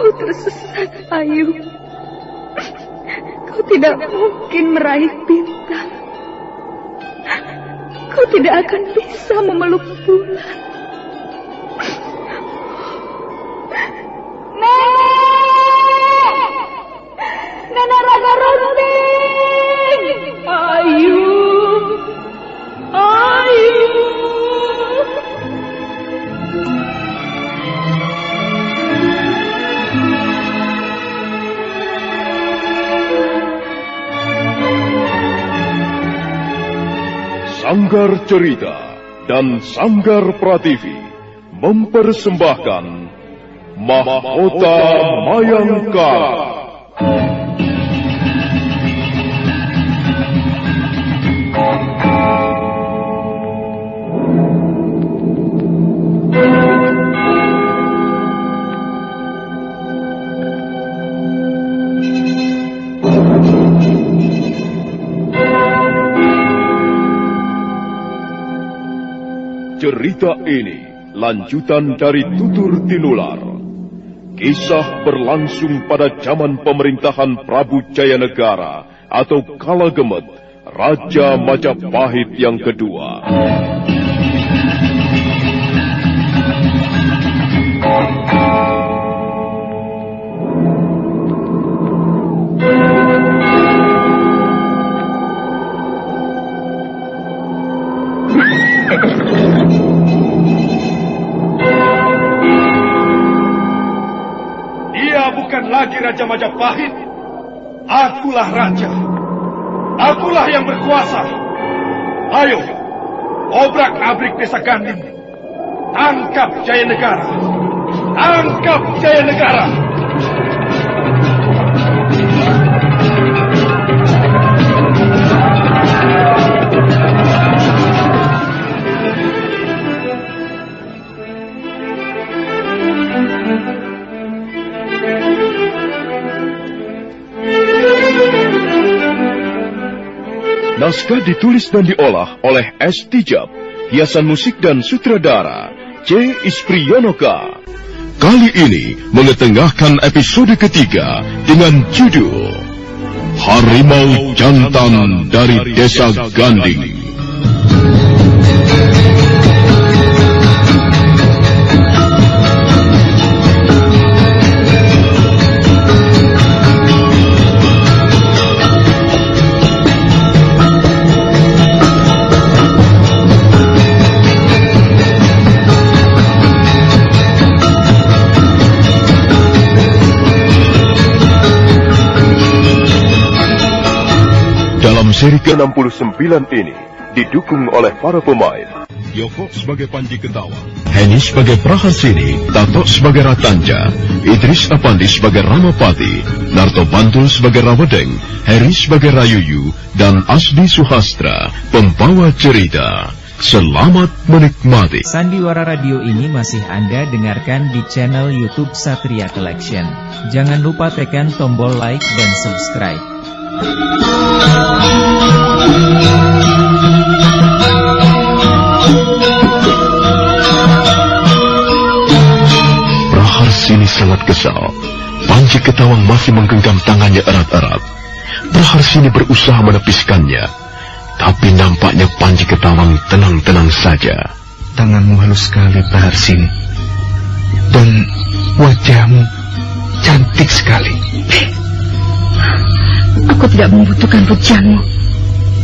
Kau tersesat, Ayu. Kau tidak mungkin meraih bintang. Kau tidak akan bisa memeluk bulan. Nenek Raga Runting! Ayu! Ayu! Sanggar Cerita dan Sanggar Prativi mempersembahkan Mahkota Mayangkara. Cerita ini lanjutan dari Tutur Tinular. Kisah berlangsung pada zaman pemerintahan Prabu Jayanegara atau Kala Gemet, Raja Majapahit yang kedua. Bukan lagi Raja Majapahit. Akulah raja. Akulah yang berkuasa. Ayo, obrak-abrik desa Ganding. Tangkap Jayanegara. Tangkap Jayanegara. Naskah ditulis dan diolah oleh S. Tijab, hiasan musik dan sutradara C. Ispriyonoka. Kali ini mengetengahkan episode ketiga dengan judul Harimau Jantan dari Desa Ganding. Dalam seri ke-69 ini didukung oleh para pemain Yofo sebagai Panji Ketawang, Heni sebagai Praharsini, Tato sebagai Ratanja, Idris Apandi sebagai Ramapati, Narto Bantul sebagai Rawedeng, Heri sebagai Rayuyu, dan Asdi Suhastra, pembawa cerita. Selamat menikmati. Sandiwara Radio ini masih Anda dengarkan di channel YouTube Satria Collection. Jangan lupa tekan tombol like dan subscribe. Praharsini sangat kesal. Panji Ketawang masih menggenggam tangannya erat-erat. Praharsini berusaha menepiskannya, tapi nampaknya Panji Ketawang tenang-tenang saja. Tanganmu halus sekali, Praharsini, dan wajahmu cantik sekali. Aku tidak membutuhkan pujianmu.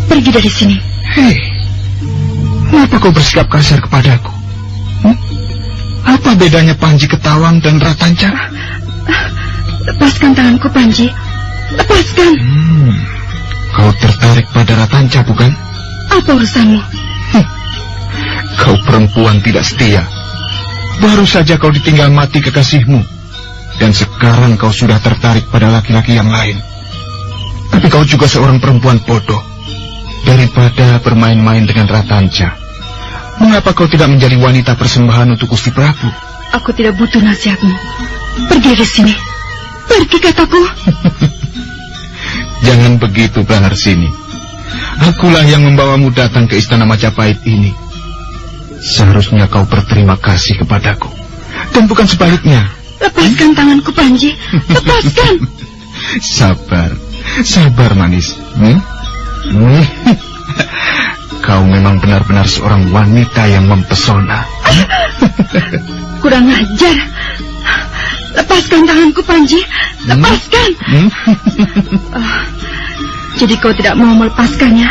Pergi dari sini. Hei, mengapa kau bersikap kasar kepadaku? Apa bedanya Panji Ketawang dan Ratanja? Lepaskan tanganku, Panji. Lepaskan. Kau tertarik pada Ratanja, bukan? Apa urusanmu? Kau perempuan tidak setia. Baru saja kau ditinggal mati kekasihmu, dan sekarang kau sudah tertarik pada laki-laki yang lain. Tapi kau juga seorang perempuan bodoh. Daripada bermain-main dengan Ratanja, mengapa kau tidak menjadi wanita persembahan untuk Gusti Prabu? Aku tidak butuh nasihatmu. Pergi dari sini. Pergi, kataku. Jangan begitu, Praharsini. Akulah yang membawamu datang ke Istana Majapahit ini. Seharusnya kau berterima kasih kepadaku, dan bukan sebaliknya. Lepaskan tanganku, Panji. Lepaskan. Sabar manis. Kau memang benar-benar seorang wanita yang mempesona. Kurang ajar. Lepaskan tanganku, Panji. Lepaskan. Jadi kau tidak mau melepaskannya?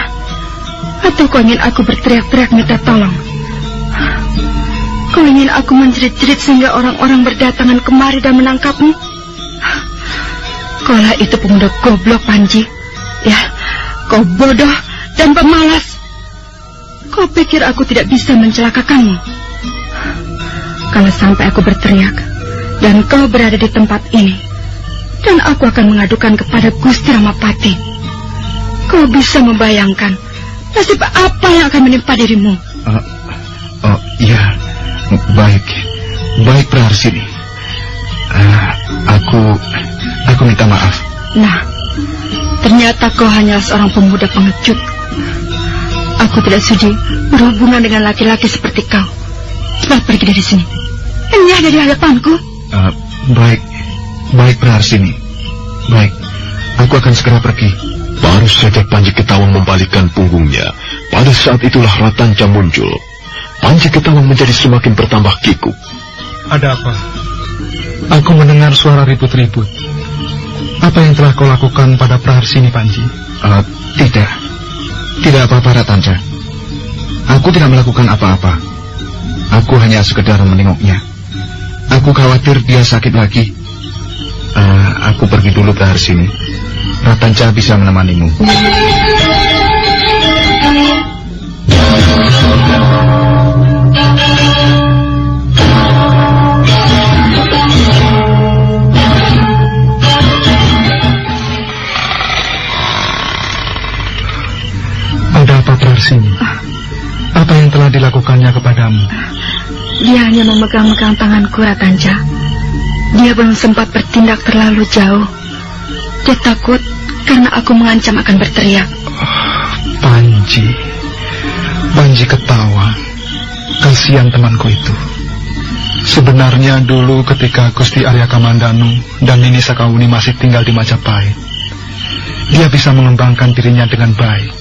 Atau kau ingin aku berteriak-teriak minta tolong? Kau ingin aku menjerit-jerit sehingga orang-orang berdatangan kemari dan menangkapmu? Kaulah itu pemuda goblok, Panji. Ya, kau bodoh dan pemalas. Kau pikir aku tidak bisa mencelakakanmu? Kalau sampai aku berteriak dan kau berada di tempat ini, dan aku akan mengadukan kepada Gusti Ramapati, kau bisa membayangkan nasib apa yang akan menimpa dirimu? Iya, baik Praharsini. Aku minta maaf. Nah, ternyata kau hanya seorang pemuda pengecut. Aku tidak sudi berhubungan dengan laki-laki seperti kau. Cepat pergi dari sini. Enyah dari hadapanku. Baik Praharsini. Baik, aku akan segera pergi. Baru saja Panji Ketawang membalikkan punggungnya, pada saat itulah Ratanca muncul. Panji Ketawang menjadi semakin bertambah kikuk. Ada apa? Aku mendengar suara ribut-ribut. Apa yang telah kau lakukan pada Praharsini, Panji? Tidak apa-apa, Ratanca. Aku tidak melakukan apa-apa. Aku hanya sekedar menengoknya. Aku khawatir dia sakit lagi. Aku pergi dulu, Praharsini. Ratanca bisa menemanimu. Ada apa, Praharsini? Apa yang telah dilakukannya kepadamu? Dia hanya memegang-megang tanganku, Ratanca. Dia belum sempat bertindak terlalu jauh. Dia takut karena aku mengancam akan berteriak. Panji Ketawang. Kasihan temanku itu. Sebenarnya dulu ketika Gusti Arya Kamandanu dan Nini Sakauni masih tinggal di Majapahit, dia bisa mengembangkan dirinya dengan baik.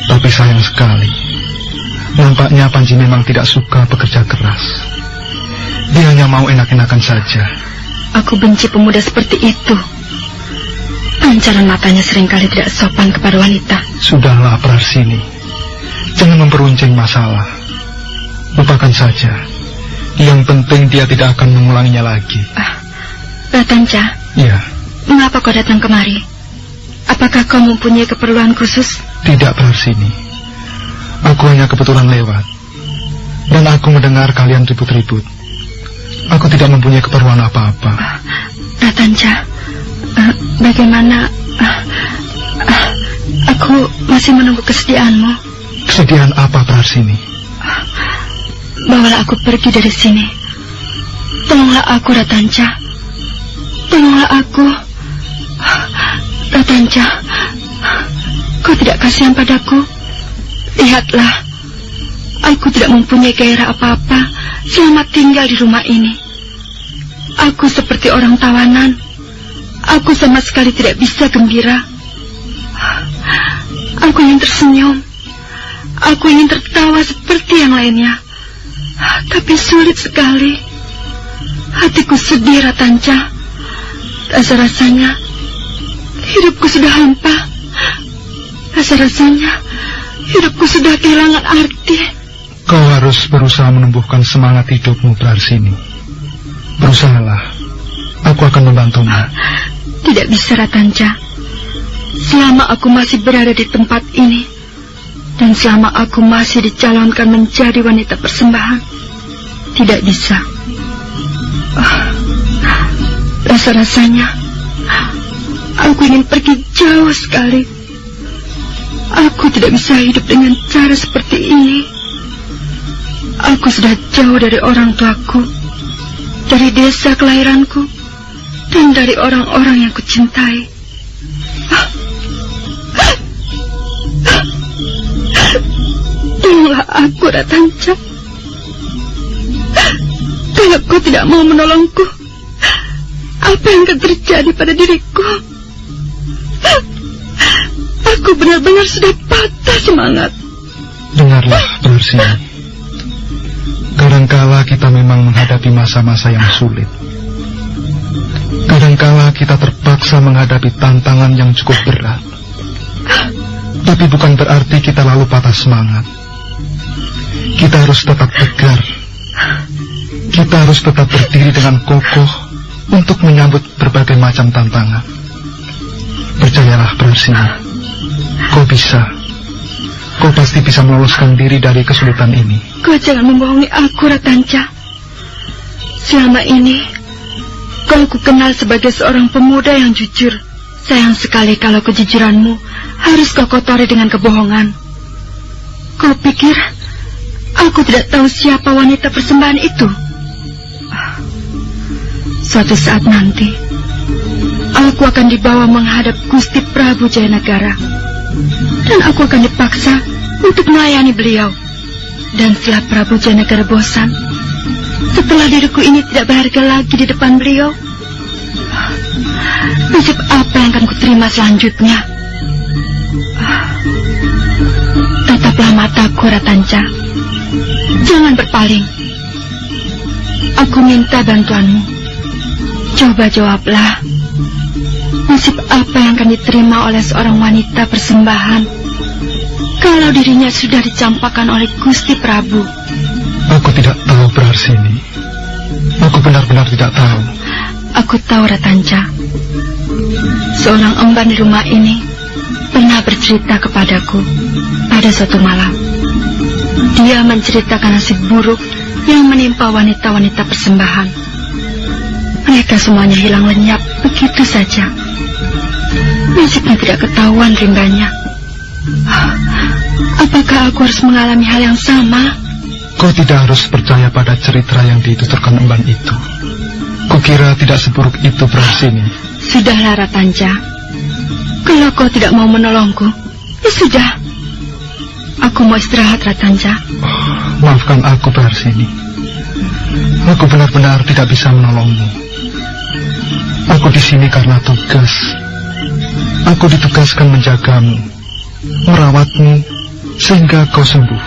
Tapi sayang sekali, nampaknya Panji memang tidak suka bekerja keras. Dia hanya mau enak-enakan saja. Aku benci pemuda seperti itu. Pancaran matanya seringkali tidak sopan kepada wanita. Sudahlah, Praharsini. Jangan memperuncing masalah. Lupakan saja. Yang penting dia tidak akan mengulanginya lagi. Ratanca? Ya. Mengapa kau datang kemari? Apakah kau mempunyai keperluan khusus? Tidak, Praharsini. Aku hanya kebetulan lewat. Dan aku mendengar kalian ribut-ribut. Aku tidak mempunyai keperluan apa-apa. Ratanca, bagaimana? Aku masih menunggu kesediaanmu. Kesediaan apa, Praharsini? Bawalah aku pergi dari sini. Tolonglah aku, Ratanca. Tolonglah aku. Ratanca, kau tidak kasihan padaku? Lihatlah, aku tidak mempunyai gairah apa-apa selama tinggal di rumah ini. Aku seperti orang tawanan. Aku sama sekali tidak bisa gembira. Aku ingin tersenyum. Aku ingin tertawa seperti yang lainnya. Tapi sulit sekali. Hatiku sedih, Ratanca. Rasa-rasanya hidupku sudah hampa. Rasa-rasanya hidupku sudah kehilangan arti. Kau harus berusaha menumbuhkan semangat hidupmu, Praharsini. Berusahalah. Aku akan membantumu. Tidak bisa, Ratanca. Selama aku masih berada di tempat ini, dan selama aku masih dicalonkan menjadi wanita persembahan, tidak bisa. Rasa-rasanya aku ingin pergi jauh sekali. Aku tidak bisa hidup dengan cara seperti ini. Aku sudah jauh dari orang tuaku, dari desa kelahiranku, dan dari orang-orang yang kucintai. Tolonglah aku, Ratanca. Kalau kau tidak mau menolongku, apa yang akan terjadi pada diriku. Aku benar-benar sudah patah semangat. Dengarlah, Praharsini. Kadangkala kita memang menghadapi masa-masa yang sulit. Kadangkala kita terpaksa menghadapi tantangan yang cukup berat. Tapi bukan berarti kita lalu patah semangat. Kita harus tetap tegar. Kita harus tetap berdiri dengan kokoh untuk menyambut berbagai macam tantangan. Percayalah, Praharsini, kau bisa. Kau pasti bisa meloloskan diri dari kesulitan ini. Kau jangan membohongi aku, Ratanca. Selama ini kau kukenal sebagai seorang pemuda yang jujur. Sayang sekali kalau kejujuranmu harus kau kotori dengan kebohongan. Kau pikir aku tidak tahu siapa wanita persembahan itu? Suatu saat nanti aku akan dibawa menghadap Gusti Prabu Jayanagara, dan aku akan dipaksa untuk melayani beliau. Dan setelah Prabu Jayanagara bosan, setelah diriku ini tidak berharga lagi di depan beliau, nasib apa yang akan kuterima selanjutnya? Tataplah mataku, Ratanca. Jangan berpaling. Aku minta bantuanmu. Coba jawablah. Nasib apa yang akan diterima oleh seorang wanita persembahan kalau dirinya sudah dicampakkan oleh Gusti Prabu? Aku tidak tahu, Praharsini. Aku benar-benar tidak tahu. Aku tahu, Ratanca. Seorang emban di rumah ini pernah bercerita kepadaku pada suatu malam. Dia menceritakan nasib buruk yang menimpa wanita-wanita persembahan. Mereka semuanya hilang lenyap begitu saja. Nasibnya tidak ketahuan rimbanya. Apakah aku harus mengalami hal yang sama? Kau tidak harus percaya pada cerita yang dituturkan emban itu. Kukira tidak seburuk itu, Praharsini. Sudahlah, Ratanca. Kalau kau tidak mau menolongku, ya sudah. Aku mau istirahat, Ratanca. Maafkan aku, Praharsini. Aku benar-benar tidak bisa menolongmu. Aku di sini karena tugas. Aku ditugaskan menjagamu, merawatmu sehingga kau sembuh,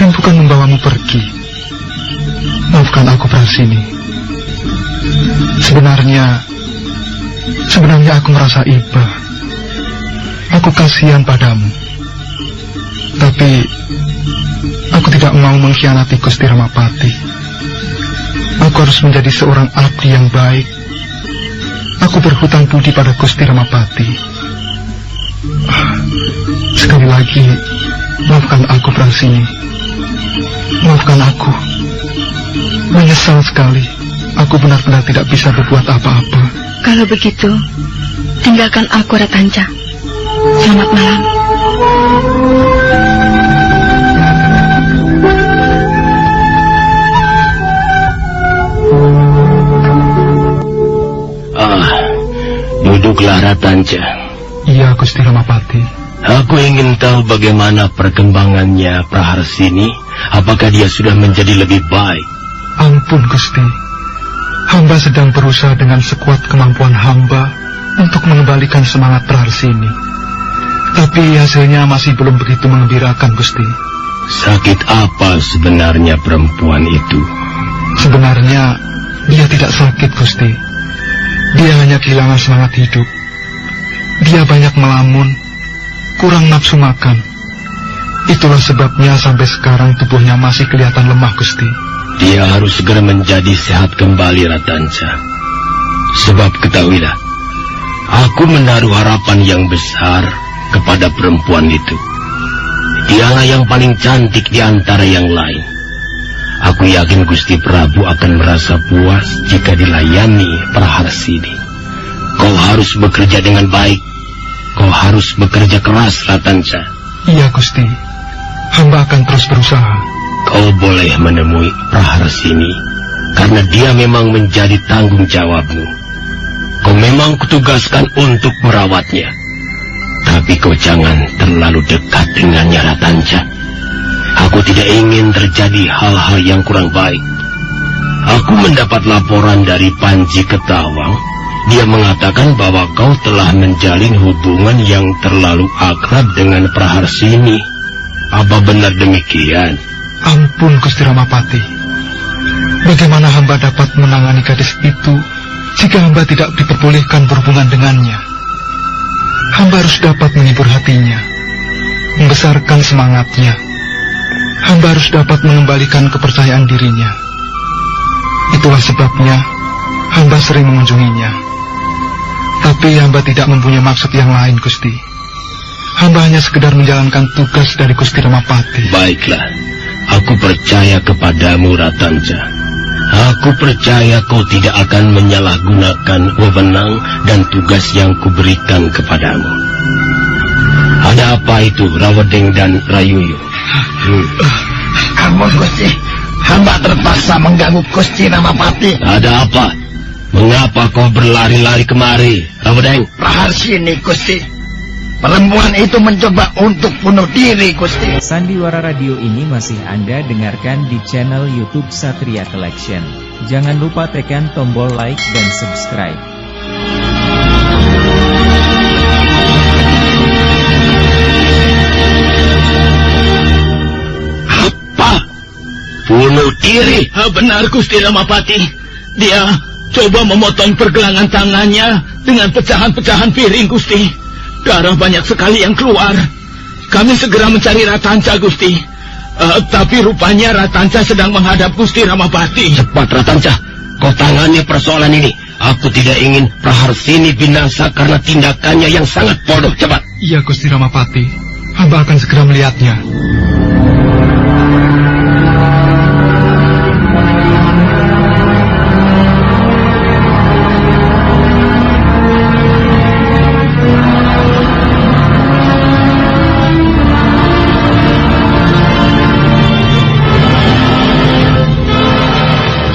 dan bukan membawamu pergi. Maafkan aku, Praharsini. Sebenarnya aku merasa iba. Aku kasihan padamu. Tapi aku tidak mau mengkhianati Gusti Ramapati. Aku harus menjadi seorang abdi yang baik. Aku berhutang budi pada Gusti Ramapati. Sekali lagi, maafkan aku, Praharsini. Maafkan aku. Menyesal sekali. Aku benar-benar tidak bisa berbuat apa-apa. Kalau begitu, tinggalkan aku, Ratanca. Selamat malam. Duduklah, Ratanca. Iya, Gusti Ramapati. Aku ingin tahu bagaimana perkembangannya Praharsini. Apakah dia sudah menjadi lebih baik? Ampun, Gusti. Hamba sedang berusaha dengan sekuat kemampuan hamba untuk mengembalikan semangat Praharsini. Tapi hasilnya masih belum begitu menggembirakan, Gusti. Sakit apa sebenarnya perempuan itu? Sebenarnya dia tidak sakit, Gusti. Dia hanya kehilangan semangat hidup. Dia banyak melamun, kurang nafsu makan. Itulah sebabnya sampai sekarang tubuhnya masih kelihatan lemah, Gusti. Dia harus segera menjadi sehat kembali, Ratanca. Sebab ketahuilah, aku menaruh harapan yang besar kepada perempuan itu. Dialah yang paling cantik di antara yang lain. Aku yakin Gusti Prabu akan merasa puas jika dilayani Praharsini. Kau harus bekerja dengan baik. Kau harus bekerja keras, Ratanca. Iya, Gusti. Hamba akan terus berusaha. Kau boleh menemui Praharsini, karena dia memang menjadi tanggung jawabmu. Kau memang kutugaskan untuk merawatnya. Tapi kau jangan terlalu dekat dengannya, Ratanca. Aku tidak ingin terjadi hal-hal yang kurang baik. Aku mendapat laporan dari Panji Ketawang. Dia mengatakan bahwa kau telah menjalin hubungan yang terlalu akrab dengan Praharsini. Apa benar demikian? Ampun Gusti Ramapati. Bagaimana hamba dapat menangani gadis itu jika hamba tidak diperbolehkan berhubungan dengannya? Hamba harus dapat menghibur hatinya, membesarkan semangatnya. Hamba harus dapat mengembalikan kepercayaan dirinya. Itulah sebabnya hamba sering mengunjunginya. Tapi hamba tidak mempunyai maksud yang lain, Gusti. Hamba hanya sekedar menjalankan tugas dari Gusti Ramapati. Baiklah, aku percaya kepadamu, Ratanja. Aku percaya kau tidak akan menyalahgunakan wewenang dan tugas yang kuberikan kepadamu. Ada apa itu, Rawedeng dan Rayuyu? Ampun, Gusti. Hamba terpaksa mengganggu Gusti Ramapati. Ada apa? Mengapa kau berlari-lari kemari, Rawedeng? Praharsini, Gusti. Perempuan itu mencoba untuk bunuh diri, Gusti. Sandiwara Radio ini masih Anda dengarkan di channel YouTube Satria Collection. Jangan lupa tekan tombol like dan subscribe. Apa? Bunuh diri? Benar, Gusti Ramapati. Dia coba memotong pergelangan tangannya dengan pecahan-pecahan piring, Gusti. Darah banyak sekali yang keluar. Kami segera mencari Ratanja, Gusti. Tapi rupanya Ratanja sedang menghadap Gusti Ramapati. Cepat, Ratanja. Kau tangani persoalan ini. Aku tidak ingin Praharsini binasa karena tindakannya yang sangat bodoh. Cepat. Iya, Gusti Ramapati. Hamba akan segera melihatnya.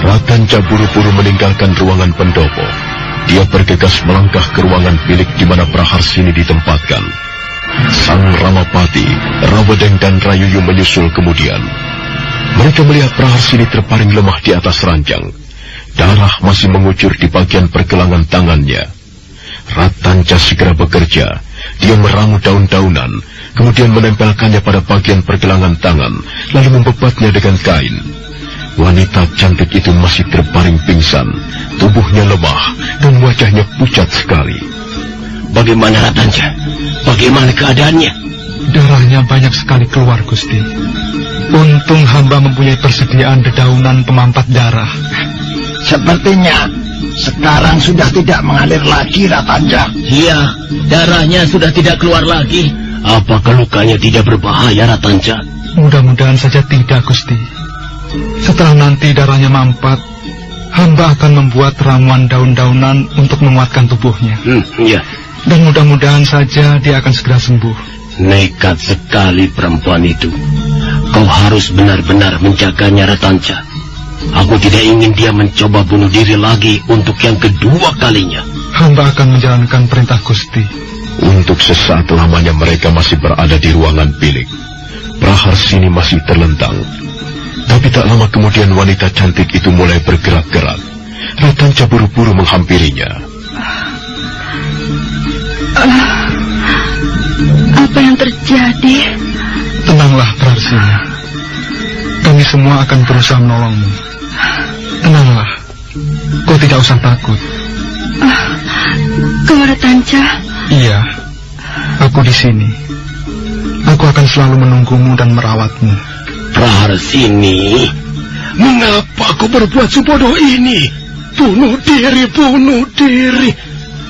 Ratanja buru-buru meninggalkan ruangan pendopo. Dia bergegas melangkah ke ruangan bilik di mana Praharsini ditempatkan. Sang Ramapati, Rawedeng dan Rayuyu menyusul kemudian. Mereka melihat Praharsini terbaring lemah di atas ranjang. Darah masih mengucur di bagian pergelangan tangannya. Ratanja segera bekerja. Dia meramu daun-daunan, kemudian menempelkannya pada bagian pergelangan tangan, lalu membebatnya dengan kain. Wanita cantik itu masih terbaring pingsan, tubuhnya lemah dan wajahnya pucat sekali. Bagaimana Ratanja? Bagaimana keadaannya? Darahnya banyak sekali keluar, Gusti. Untung hamba mempunyai persediaan dedaunan pemampat darah. Sepertinya sekarang sudah tidak mengalir lagi, Ratanja. Iya, darahnya sudah tidak keluar lagi. Apakah lukanya tidak berbahaya, Ratanja? Mudah-mudahan saja tidak, Gusti. Setelah nanti darahnya mampat, hamba akan membuat ramuan daun-daunan untuk menguatkan tubuhnya. Iya. Dan mudah-mudahan saja dia akan segera sembuh. Nekat sekali perempuan itu. Kau harus benar-benar menjaganya, Ratanja. Aku tidak ingin dia mencoba bunuh diri lagi untuk yang kedua kalinya. Hamba akan menjalankan perintah Gusti. Untuk sesaat lamanya mereka masih berada di ruangan bilik. Praharsini masih terlentang. Tapi tak lama kemudian wanita cantik itu mulai bergerak-gerak. Ratanja buru-buru menghampirinya. Apa yang terjadi? Tenanglah, Praharsini. Kami semua akan berusaha menolongmu. Tenanglah. Kau tidak usah takut. Kau Ratanja? Iya. Aku di sini. Aku akan selalu menunggumu dan merawatmu. Praharsini, mengapa kau berbuat sebodoh ini? Bunuh diri.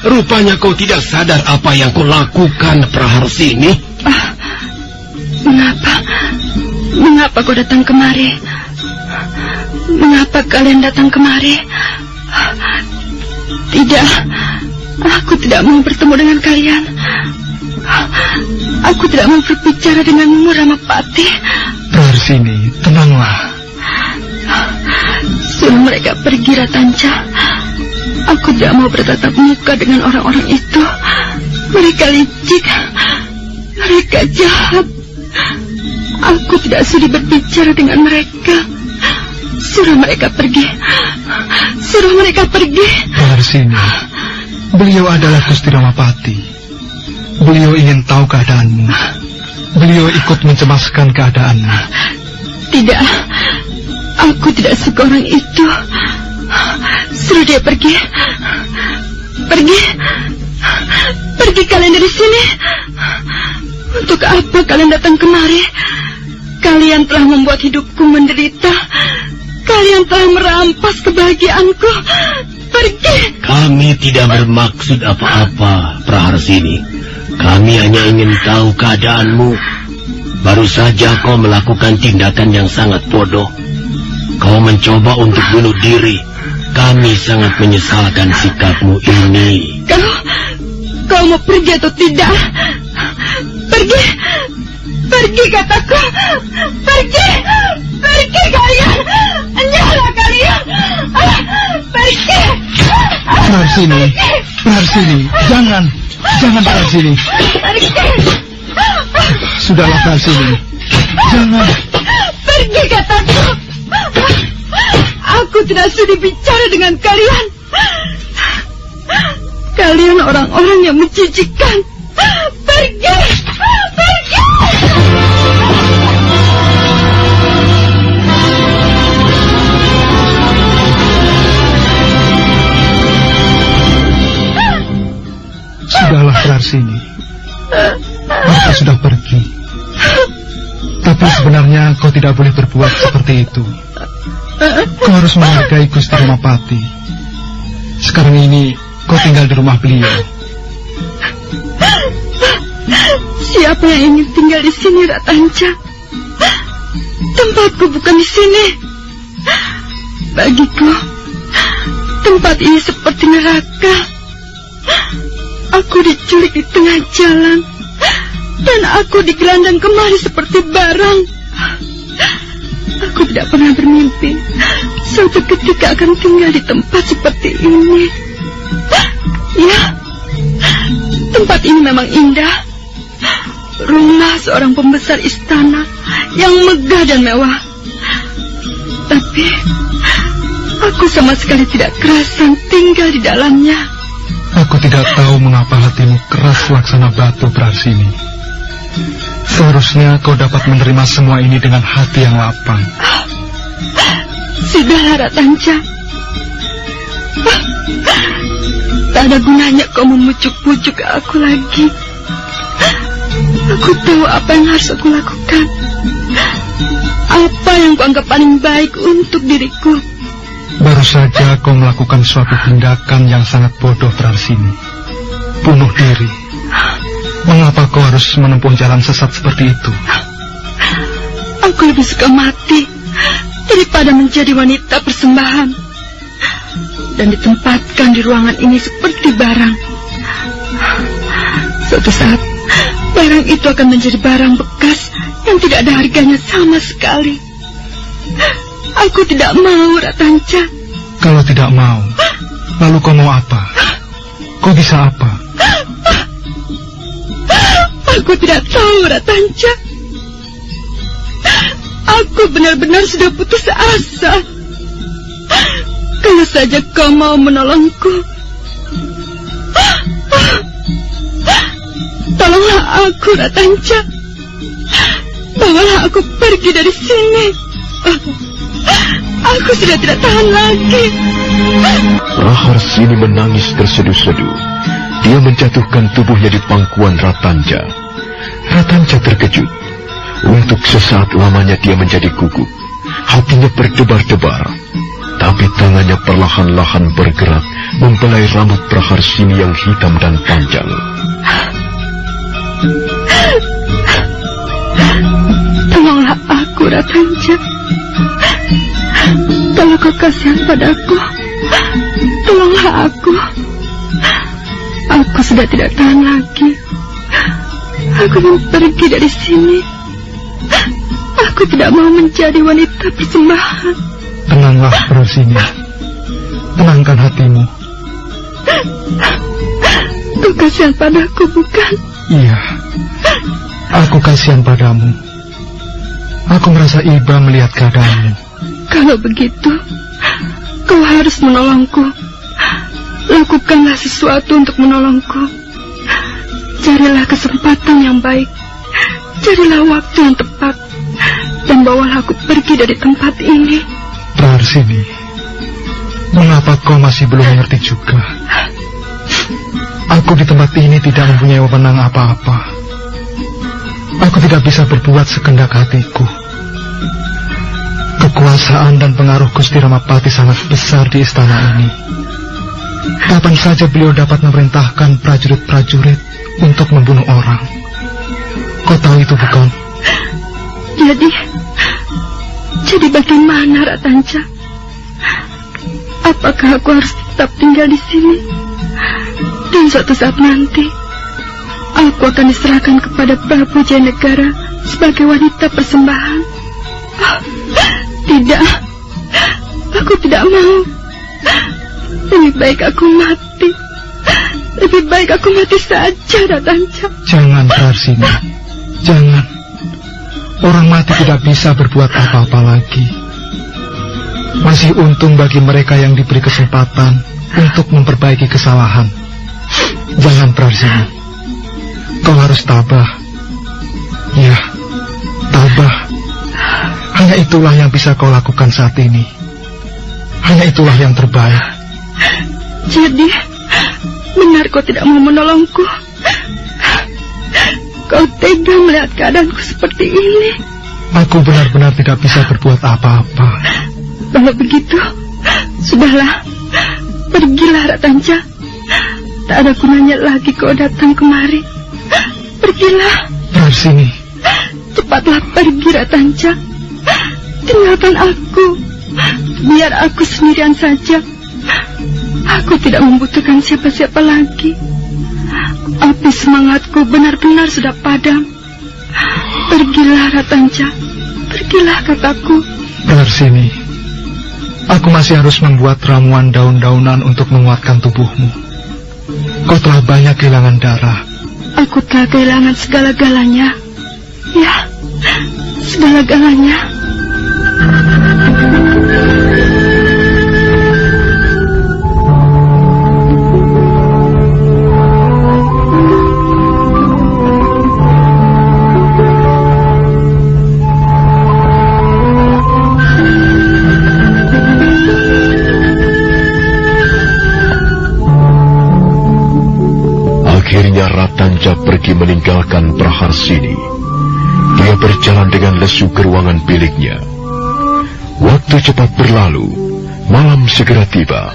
Rupanya kau tidak sadar apa yang kau lakukan, Praharsini. Mengapa kau datang kemari? Mengapa kalian datang kemari? Tidak, aku tidak mau bertemu dengan kalian. Aku tidak mau berbicara denganmu, Ramapati. Praharsini, tenanglah. Suruh mereka pergi, Ratanja. Aku tidak mau bertatap muka dengan orang-orang itu. Mereka licik. Mereka jahat. Aku tidak sudi berbicara dengan mereka. Suruh mereka pergi. Suruh mereka pergi. Praharsini, beliau adalah Gusti Ramapati. Beliau ingin tahu keadaanmu. Beliau ikut mencemaskan keadaanmu. Tidak, aku tidak suka orang itu. Suruh dia pergi. Pergi. Pergi kalian dari sini. Untuk apa kalian datang kemari? Kalian telah membuat hidupku menderita. Kalian telah merampas kebahagiaanku. Pergi. Kami tidak bermaksud apa-apa, Praharsini. Kami hanya ingin tahu keadaanmu. Baru saja kau melakukan tindakan yang sangat bodoh. Kau mencoba untuk bunuh diri. Kami sangat menyesalkan sikapmu ini. Kau mau pergi atau tidak? Pergi. Pergi kataku. Pergi. Pergi kalian. Nyala kalian. Pergi. Praharsini. Praharsini. Jangan. Jangan Praharsini. Pergi. Sudahlah Praharsini. Jangan. Pergi kataku. Aku tidak sudi bicara dengan kalian. Kalian orang-orang yang menjijikkan. Pergi. Pergi. Sudahlah Praharsini. Mereka sudah pergi. Tapi sebenarnya kau tidak boleh berbuat seperti itu. Kau harus menghargai Gusti Ramapati. Sekarang ini kau tinggal di rumah beliau. Siapa yang ingin tinggal di sini, Ratanja? Tempatku bukan di sini. Bagiku, tempat ini seperti neraka. Aku diculik di tengah jalan, dan aku digelandang kemari seperti barang. Aku tidak pernah bermimpi suatu ketika akan tinggal di tempat seperti ini. Ya, tempat ini memang indah. Rumah seorang pembesar istana yang megah dan mewah. Tapi aku sama sekali tidak kerasan tinggal di dalamnya. Aku tidak tahu mengapa hatimu keras laksana batu, Praharsini. Seharusnya kau dapat menerima semua ini dengan hati yang lapang. Sudahlah, Ratanja. Tak ada gunanya kau memujuk-pujuk aku lagi. Aku tahu apa yang harus aku lakukan. Apa yang kuanggap paling baik untuk diriku. Baru saja kau melakukan suatu tindakan yang sangat bodoh, Praharsini. Bunuh diri. Mengapa kau harus menempuh jalan sesat seperti itu? Aku lebih suka mati daripada menjadi wanita persembahan dan ditempatkan di ruangan ini seperti barang. Suatu saat barang itu akan menjadi barang bekas yang tidak ada harganya sama sekali. Aku tidak mau, Ratanja. Kalau tidak mau, lalu kau mau apa? Kau bisa apa? Aku tidak tahu, Ratanja. Aku benar-benar sudah putus asa. Kalau saja kau mau menolongku. Tolonglah aku, Ratanja. Bawalah aku pergi dari sini. Aku sudah tidak tahan lagi. Praharsini menangis terseduh-seduh. Dia menjatuhkan tubuhnya di pangkuan Ratanja. Ratanja terkejut. Untuk sesaat lamanya dia menjadi gugup. Hatinya berdebar-debar. Tapi tangannya perlahan-lahan bergerak membelai rambut Praharsini yang hitam dan panjang. Tolonglah aku, Ratanja. Kalau kau kasihan padaku, tolonglah aku. Aku sudah tidak tahan lagi. Aku mau pergi dari sini. Aku tidak mau menjadi wanita persembahan. Tenanglah, Praharsini. Tenangkan hatimu. Kau kasihan padaku, bukan? Iya, aku kasihan padamu. Aku merasa iba melihat keadaanmu. Kalau begitu, kau harus menolongku. Lakukanlah sesuatu untuk menolongku. Carilah kesempatan yang baik. Carilah waktu yang tepat. Dan bawalah aku pergi dari tempat ini. Praharsini, mengapa kau masih belum mengerti juga? Aku di tempat ini tidak mempunyai wewenang apa-apa. Aku tidak bisa berbuat sekendak hatiku. Kekuasaan dan pengaruh Gusti Ramapati sangat besar di istana ini. Kapan saja beliau dapat memerintahkan prajurit-prajurit untuk membunuh orang. Kau tahu itu bukan? Jadi bagaimana, Ratanca? Apakah aku harus tetap tinggal di sini? Dan suatu saat nanti, aku akan diserahkan kepada Prabu Jayanegara sebagai wanita persembahan. Oh, tidak, aku tidak mau. Lebih baik aku mati. Lebih baik aku mati saja, Ratanca. Jangan, Praharsini. Jangan. Orang mati tidak bisa berbuat apa-apa lagi. Masih untung bagi mereka yang diberi kesempatan untuk memperbaiki kesalahan. Jangan, Praharsini. Kau harus tabah. Ya, tabah. Hanya itulah yang bisa kau lakukan saat ini. Hanya itulah yang terbaik. Jadi, benar kau tidak mau menolongku? Kau tega melihat keadaanku seperti ini. Aku benar-benar tidak bisa berbuat apa-apa. Kalau begitu, sudahlah. Pergilah, Ratanca. Tak ada gunanya lagi kau datang kemari. Pergilah. Praharsini. Cepatlah pergi, Ratanca. Tinggalkan aku. Biar aku sendirian saja. Aku tidak membutuhkan siapa-siapa lagi. Api semangatku benar-benar sudah padam. Pergilah, Ratanca. Pergilah, kataku. Praharsini, aku masih harus membuat ramuan daun-daunan untuk menguatkan tubuhmu. Kau telah banyak kehilangan darah. Aku telah kehilangan segala-galanya. Ya, segala-galanya. Akhirnya Ratanca pergi meninggalkan Praharsini. Dia berjalan dengan lesu ke ruangan biliknya. Waktu cepat berlalu, malam segera tiba.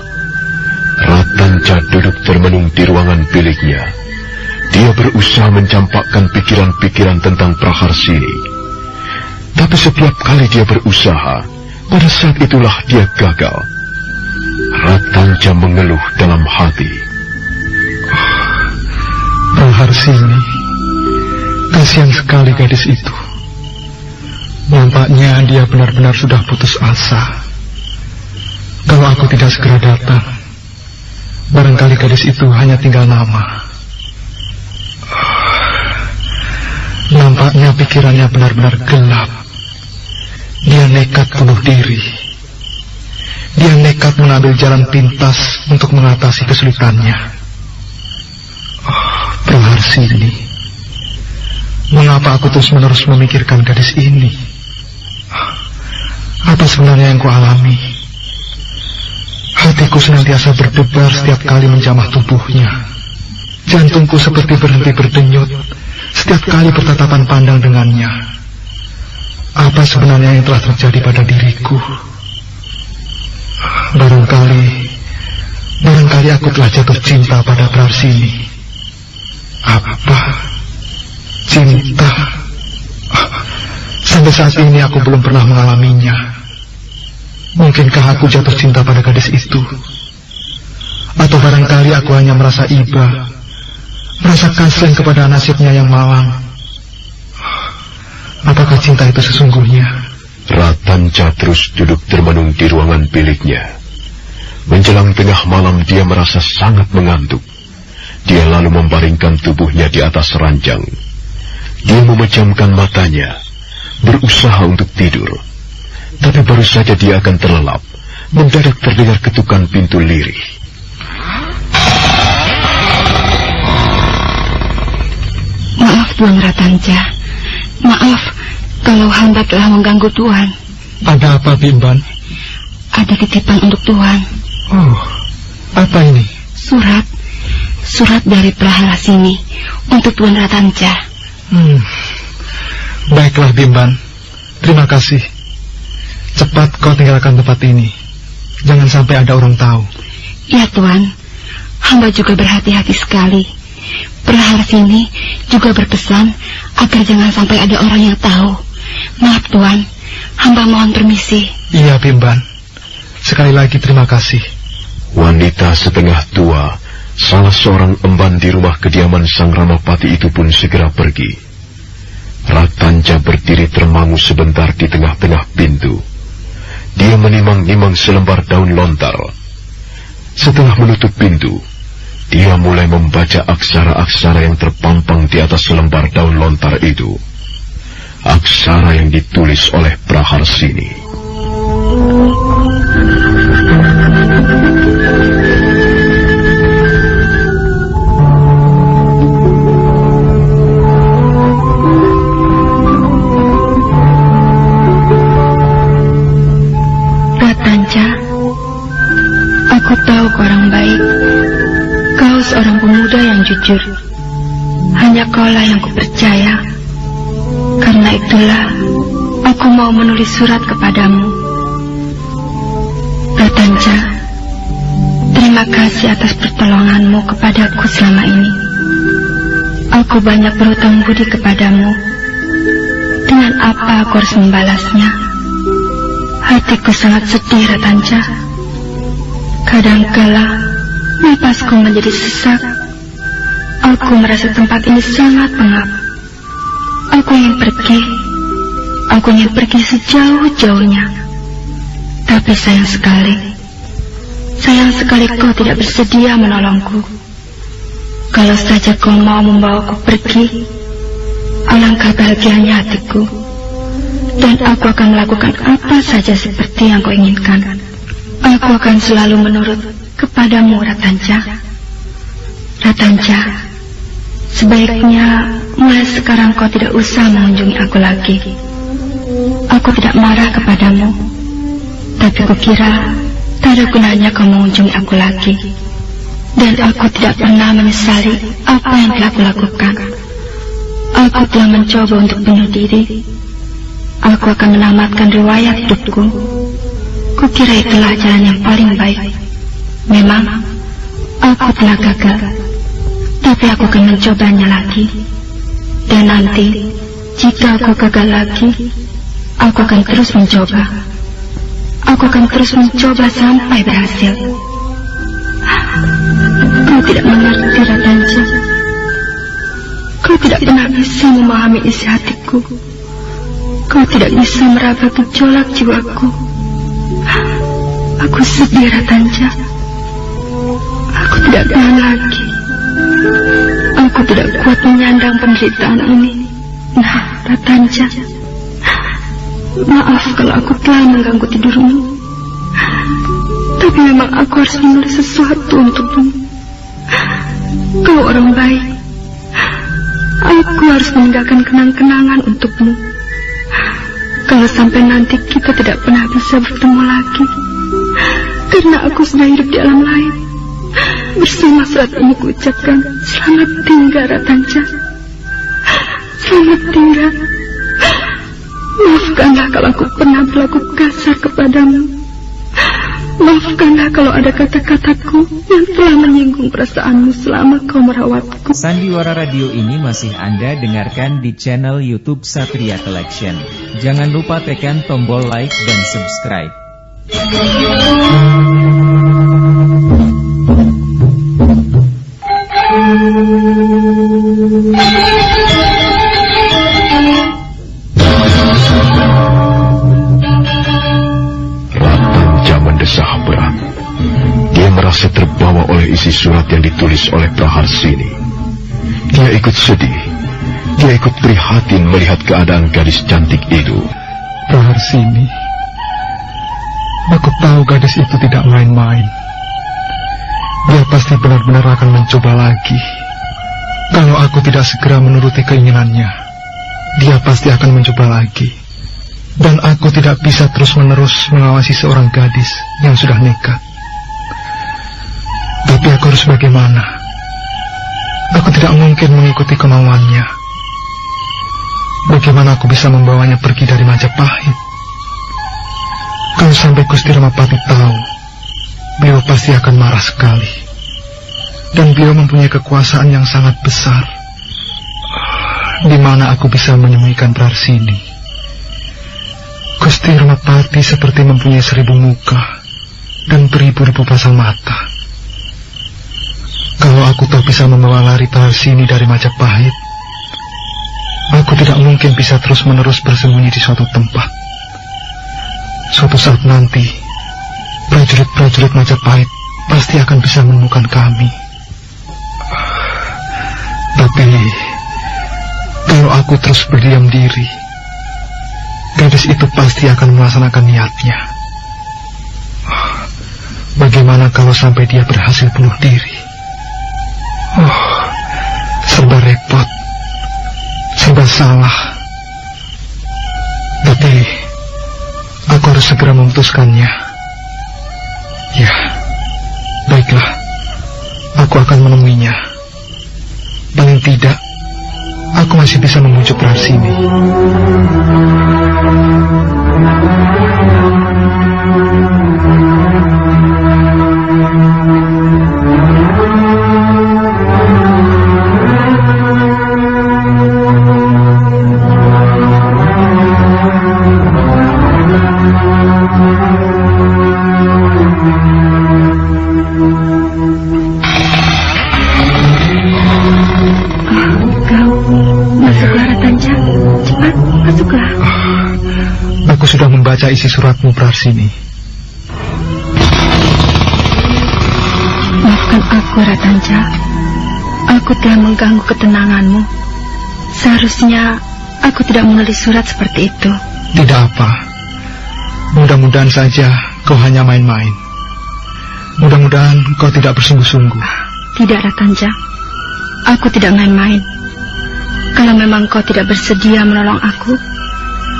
Ratanca duduk termenung di ruangan biliknya. Dia berusaha mencampakkan pikiran-pikiran tentang Praharsini. Tapi setiap kali dia berusaha, pada saat itulah dia gagal. Ratanca mengeluh dalam hati. Praharsini, kasihan sekali gadis itu. Nampaknya dia benar-benar sudah putus asa. Kalau aku tidak segera datang, barangkali gadis itu hanya tinggal nama. Nampaknya pikirannya benar-benar gelap. Dia nekat bunuh diri. Dia nekat mengambil jalan pintas untuk mengatasi kesulitannya. Praharsini, mengapa aku terus-menerus memikirkan gadis ini? Apa sebenarnya yang kualami? Hatiku senantiasa berdebar setiap kali menjamah tubuhnya. Jantungku seperti berhenti berdenyut setiap kali bertatapan pandang dengannya. Apa sebenarnya yang telah terjadi pada diriku? Barangkali aku telah jatuh cinta pada Praharsini. Apa? Cinta? Sampai saat ini aku belum pernah mengalaminya. Mungkinkah aku jatuh cinta pada gadis itu? Atau barangkali aku hanya merasa iba, merasa kasihan kepada nasibnya yang malang. Apakah cinta itu sesungguhnya? Ratanca terus duduk termenung di ruangan biliknya. Menjelang tengah malam dia merasa sangat mengantuk. Dia lalu membaringkan tubuhnya di atas ranjang. Dia memejamkan matanya, berusaha untuk tidur. Tapi baru saja dia akan terlelap, mendadak terdengar ketukan pintu lirih. Maaf Tuan Ratanja, maaf kalau hamba telah mengganggu Tuan. Ada apa, Bimban? Ada titipan untuk Tuan. Oh, apa ini? Surat dari Prahara sini untuk Tuan Ratanja. Baiklah, Bimban. Terima kasih. Cepat kau tinggalkan tempat ini. Jangan sampai ada orang tahu. Ya Tuan, hamba juga berhati-hati sekali. Prahara sini juga berpesan agar jangan sampai ada orang yang tahu. Maaf Tuan, hamba mohon permisi. Iya, Bimban. Sekali lagi terima kasih. Wanita setengah tua, salah seorang emban di rumah kediaman Sang Ramapati itu pun segera pergi. Ratanja berdiri termangu sebentar di tengah-tengah pintu. Dia menimang-nimang selembar daun lontar. Setelah menutup pintu, dia mulai membaca aksara-aksara yang terpampang di atas selembar daun lontar itu. Aksara yang ditulis oleh Praharsini. Ratanja, aku tahu kau orang baik. Kau seorang pemuda yang jujur. Hanya kaulah yang kupercaya. Karena itulah aku mau menulis surat kepadamu. Ratanja, terima kasih atas pertolonganmu kepadaku selama ini. Aku banyak berhutang budi kepadamu. Dengan apa aku harus membalasnya? Hatiku sangat sedih, Ratanja. Kadangkala napasku menjadi sesak. Aku merasa tempat ini sangat pengap. Aku ingin pergi. Aku ingin pergi sejauh-jauhnya. Tapi sayang sekali kau tidak bersedia menolongku. Kalau saja kau mau membawaku pergi, alangkah bahagianya hatiku. Dan aku akan melakukan apa saja seperti yang kau inginkan. Aku akan selalu menurut kepadamu, Ratanja. Ratanja, sebaiknya mulai sekarang kau tidak usah mengunjungi aku lagi. Aku tidak marah kepadamu, tapi kukira tak ada gunanya kau mengunjungi aku lagi. Dan aku tidak pernah menyesali apa yang telah kulakukan. Aku telah mencoba untuk bunuh diri. Aku akan menamatkan riwayat hidupku. Kukira itulah jalan yang paling baik. Memang aku telah gagal, tapi aku akan mencobanya lagi. Dan nanti jika aku gagal lagi, aku akan terus mencoba. Aku akan terus mencoba sampai berhasil. Kau tidak mengerti, Ratanja. Kau tidak pernah bisa memahami isi hatiku. Kau tidak bisa meraba gejolak jiwaku. Aku sedih, Ratanja. Aku tidak tahan lagi. Aku tidak kuat menyandang penderitaan ini. Nah, Ratanja, maaf kalau aku telah mengganggu tidurmu. Tapi memang aku harus menulis sesuatu untukmu. Kau orang baik. Aku harus meninggalkan kenang-kenangan untukmu. Kalau sampai nanti kita tidak pernah bisa bertemu lagi, karena aku sudah hidup di alam lain. Bersama surat ini kuucapkan selamat tinggal, Ratanja. Selamat tinggal. Maafkanlah kalau aku pernah berlaku kasar kepadamu. Maafkanlah kalau ada kata-kataku yang telah menyinggung perasaanmu selama kau merawatku. Sandiwara Radio ini masih Anda dengarkan di channel YouTube Satria Collection. Jangan lupa tekan tombol like dan subscribe. Mendesah berat. Dia merasa terbawa oleh isi surat yang ditulis oleh Praharsini. Dia ikut sedih. Dia ikut prihatin melihat keadaan gadis cantik itu. Praharsini, Aku tahu gadis itu tidak main-main. Dia pasti benar-benar akan mencoba lagi. Kalau aku tidak segera menuruti keinginannya, dia pasti akan mencoba lagi. Dan aku tidak bisa terus-menerus mengawasi seorang gadis yang sudah nekat. Tapi aku harus bagaimana? Aku tidak mungkin mengikuti kemauannya. Bagaimana aku bisa membawanya pergi dari Majapahit? Kalau sampai Gusti Ramapati tahu, beliau pasti akan marah sekali. Dan beliau mempunyai kekuasaan yang sangat besar. Di mana aku bisa menemukan Praharsini? Gusti Ramapati seperti mempunyai 1000 muka dan beribu-ribu pasang mata. Kalau aku tak bisa membawa lari Praharsini dari Majapahit, aku tidak mungkin bisa terus-menerus bersembunyi di suatu tempat. Suatu saat nanti, prajurit-prajurit Majapahit pasti akan bisa menemukan kami. Tapi, kalau aku terus berdiam diri, gadis itu pasti akan melaksanakan niatnya. Bagaimana kalau sampai dia berhasil bunuh diri? Serba repot, serba salah. Tapi aku harus segera memutuskannya. Ya, baiklah, aku akan menemuinya. Paling tidak, aku masih bisa membujuk Praharsini. Sudah membaca isi suratmu, Praharsini. Maafkan aku, Ratanja. Aku telah mengganggu ketenanganmu. Seharusnya aku tidak menulis surat seperti itu. Tidak apa. Mudah-mudahan saja kau hanya main-main. Mudah-mudahan kau tidak bersungguh-sungguh. Tidak, Ratanja. Aku tidak main-main. Kalau memang kau tidak bersedia menolong aku,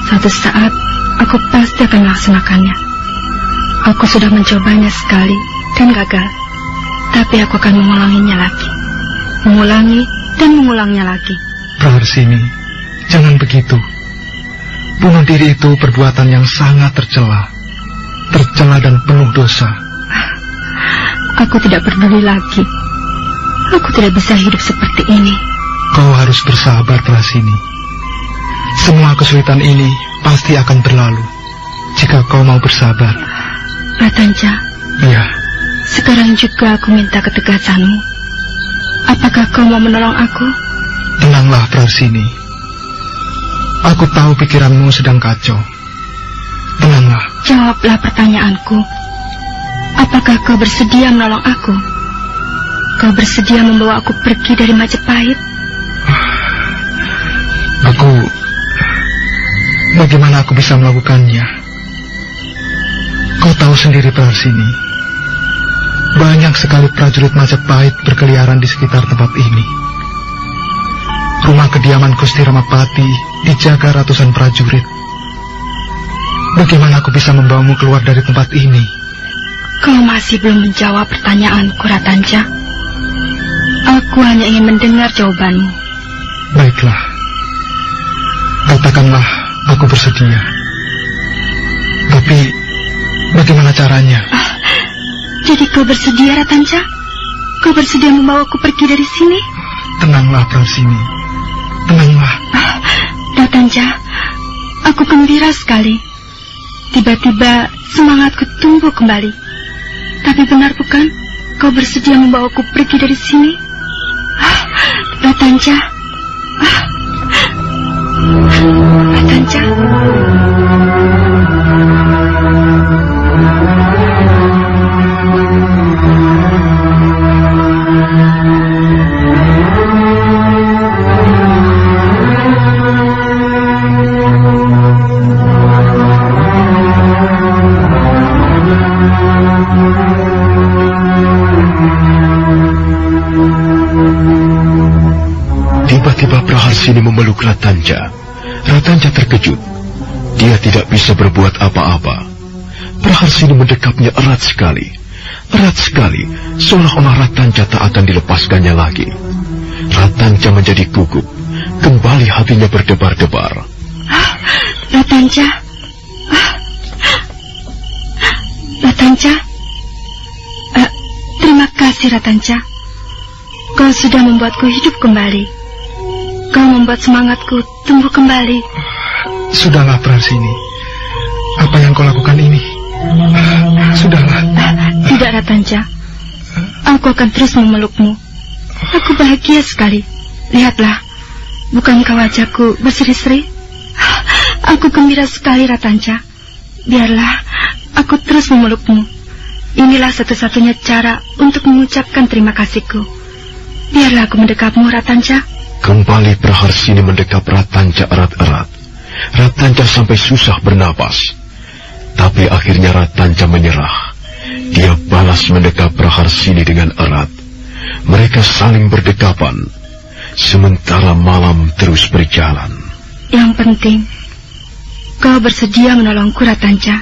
suatu saat aku pasti akan melaksanakannya. Aku sudah mencobanya sekali dan gagal. Tapi aku akan mengulanginya lagi. Mengulangi dan mengulangnya lagi. Praharsini, jangan begitu. Bunuh diri itu perbuatan yang sangat tercela. Tercela dan penuh dosa. Aku tidak peduli lagi. Aku tidak bisa hidup seperti ini. Kau harus bersabar, Praharsini. Semua kesulitan ini pasti akan berlalu jika kau mau bersabar. Ratanja. Iya. Sekarang juga aku minta ketegasanmu. Apakah kau mau menolong aku? Tenanglah, Praharsini. Aku tahu pikiranmu sedang kacau. Tenanglah. Jawablah pertanyaanku. Apakah kau bersedia menolong aku? Kau bersedia membawa aku pergi dari Majapahit? Bagaimana aku bisa melakukannya? Kau tahu sendiri, Praharsini. Banyak sekali prajurit Majapahit berkeliaran di sekitar tempat ini. Rumah kediaman Gusti Ramapati dijaga ratusan prajurit. Bagaimana aku bisa membawamu keluar dari tempat ini? Kau masih belum menjawab pertanyaanku, Ratanja. Aku hanya ingin mendengar jawabanmu. Baiklah. Katakanlah aku bersedia. Tapi bagaimana caranya? Jadi kau bersedia, Ratanja? Kau bersedia membawaku pergi dari sini? Tenanglah, Praharsini. Tenanglah. Ratanja, aku gembira sekali. Tiba-tiba semangatku tumbuh kembali. Tapi benar bukan? Kau bersedia membawaku pergi dari sini? Ratanja. Ratanja. Tiba-tiba Praharsini memeluk Ratanja. Ratanja terkejut. Dia tidak bisa berbuat apa-apa. Praharsini mendekapnya erat sekali. Erat sekali, seolah-olah Ratanja tak akan dilepaskannya lagi. Ratanja menjadi gugup. Kembali hatinya berdebar-debar. Ratanja. Ratanja. Terima kasih, Ratanja. Kau sudah membuatku hidup kembali. Kau membuat semangatku tumbuh kembali. Sudahlah, Praharsini. Apa yang kau lakukan ini? Sudahlah. Tidak, Ratanja. Aku akan terus memelukmu. Aku bahagia sekali. Lihatlah, bukankah wajahku berseri-seri? Aku gembira sekali, Ratanja. Biarlah aku terus memelukmu. Inilah satu-satunya cara untuk mengucapkan terima kasihku. Biarlah aku mendekapmu, Ratanja. Kembali Praharsini mendekap Ratanja erat-erat. Ratanja sampai susah bernapas. Tapi akhirnya Ratanja menyerah. Dia balas mendekap Praharsini dengan erat. Mereka saling berdekapan. Sementara malam terus berjalan. Yang penting, kau bersedia menolongku, Ratanja.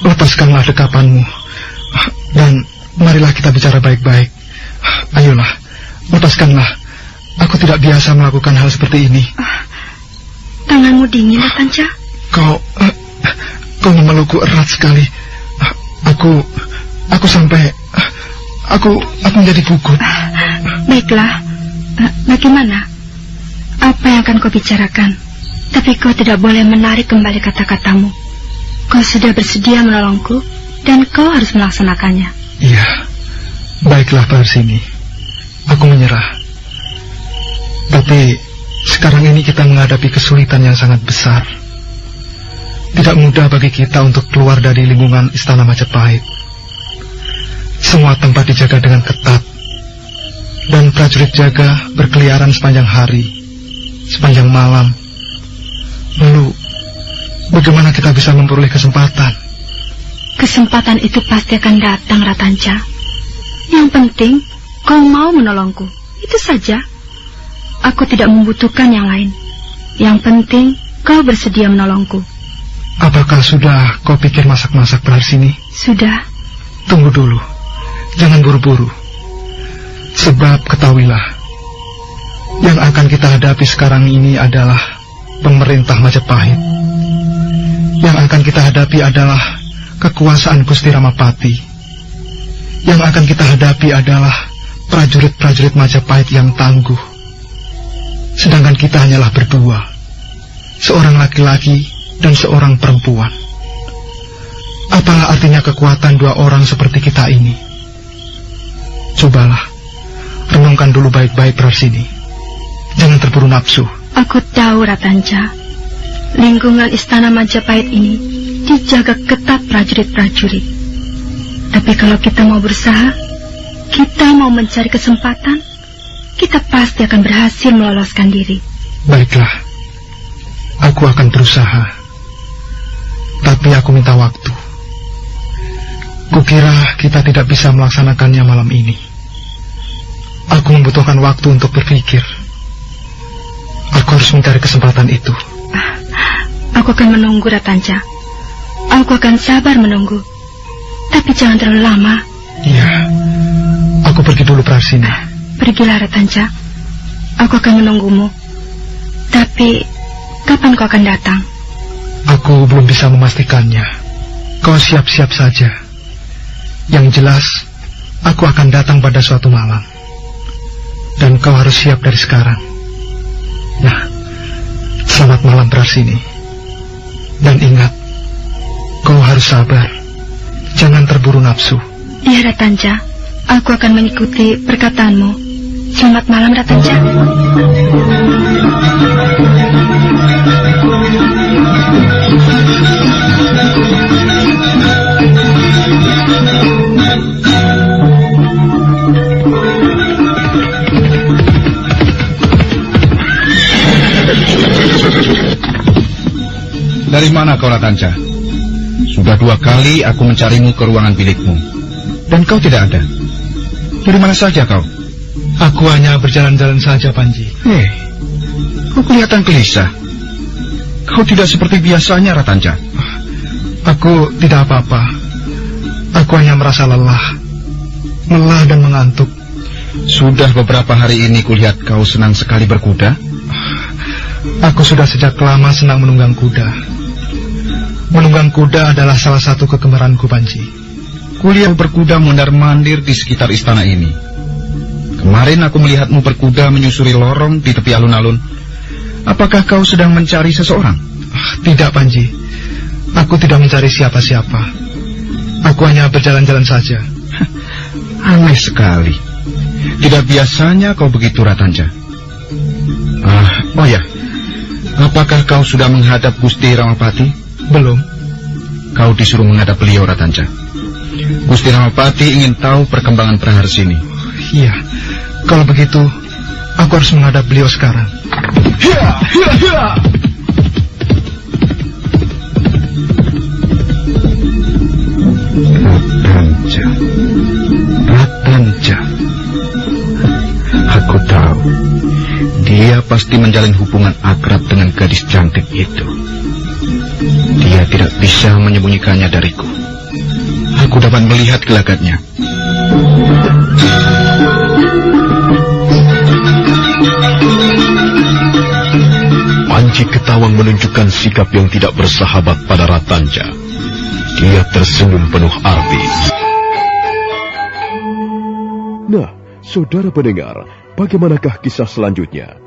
Lepaskanlah dekapanmu. Dan marilah kita bicara baik-baik. Ayolah, lepaskanlah. Aku tidak biasa melakukan hal seperti ini. Tanganmu dingin, Ratanja. Kau memelukku erat sekali. Aku sampai aku menjadi gugup. Baiklah. Bagaimana? Apa yang akan kau bicarakan? Tapi kau tidak boleh menarik kembali kata-katamu. Kau sudah bersedia menolongku, dan kau harus melaksanakannya. Iya. Baiklah, Praharsini. Aku menyerah. Tapi sekarang ini kita menghadapi kesulitan yang sangat besar. Tidak mudah bagi kita untuk keluar dari lingkungan Istana Majapahit. Semua tempat dijaga dengan ketat. Dan prajurit jaga berkeliaran sepanjang hari, sepanjang malam. Lalu, bagaimana kita bisa memperoleh kesempatan? Kesempatan itu pasti akan datang, Ratanja. Yang penting, kau mau menolongku. Itu saja. Aku tidak membutuhkan yang lain. Yang penting, kau bersedia menolongku. Apakah sudah kau pikir masak-masak Praharsini? Sudah. Tunggu dulu. Jangan buru-buru. Sebab ketahuilah, yang akan kita hadapi sekarang ini adalah pemerintah Majapahit. Yang akan kita hadapi adalah kekuasaan Gusti Ramapati. Yang akan kita hadapi adalah prajurit-prajurit Majapahit yang tangguh. Sedangkan kita hanyalah berdua, seorang laki-laki dan seorang perempuan. Apalah artinya kekuatan dua orang seperti kita ini? Cobalah, renungkan dulu baik-baik, Praharsini. Jangan terburu nafsu. Aku tahu, Ratanja. Lingkungan Istana Majapahit ini dijaga ketat prajurit-prajurit. Tapi kalau kita mau berusaha, kita mau mencari kesempatan, kita pasti akan berhasil meloloskan diri. Baiklah, aku akan berusaha. Tapi aku minta waktu. Kukira kita tidak bisa melaksanakannya malam ini. Aku membutuhkan waktu untuk berpikir. Aku harus mencari kesempatan itu. Aku akan menunggu, Ratanja. Aku akan sabar menunggu. Tapi jangan terlalu lama. Iya, aku pergi dulu, Praharsini. Pergilah, Ratanja. Aku akan menunggumu. Tapi, kapan kau akan datang? Aku belum bisa memastikannya. Kau siap-siap saja. Yang jelas, aku akan datang pada suatu malam. Dan kau harus siap dari sekarang. Nah, selamat malam, Praharsini. Dan ingat, kau harus sabar. Jangan terburu nafsu. Iya, Ratanja. Aku akan mengikuti perkataanmu. Selamat malam, Ratanja. Dari mana kau, Ratanja? Sudah 2 kali aku mencarimu ke ruangan bilikmu, dan kau tidak ada. Dari mana saja kau? Aku hanya berjalan-jalan saja, Panji. Kau kelihatan gelisah. Kau tidak seperti biasanya, Ratanja. Aku tidak apa-apa. Aku hanya merasa lelah dan mengantuk. Sudah beberapa hari ini kulihat kau senang sekali berkuda. Aku sudah sejak lama senang menunggang kuda. Menunggang kuda adalah salah satu kegemaranku, Panji. Kulihat berkuda mondar-mandir di sekitar istana ini. Kemarin aku melihatmu berkuda menyusuri lorong di tepi alun-alun. Apakah kau sedang mencari seseorang? Tidak, Panji. Aku tidak mencari siapa-siapa. Aku hanya berjalan-jalan saja. Aneh sekali. Tidak biasanya kau begitu, Ratanja. Oh ya, apakah kau sudah menghadap Gusti Ramapati? Belum. Kau disuruh menghadap beliau, Ratanja. Gusti Ramapati ingin tahu perkembangan Praharsini. Iya, kalau begitu aku harus menghadap beliau sekarang. Ratanja. Aku tahu dia pasti menjalin hubungan akrab dengan gadis cantik itu. Dia tidak bisa menyembunyikannya dariku. Aku dapat melihat gelagatnya. Panji Ketawang menunjukkan sikap yang tidak bersahabat pada Ratanja. Dia tersenyum penuh arti. Nah, saudara pendengar, bagaimanakah kisah selanjutnya?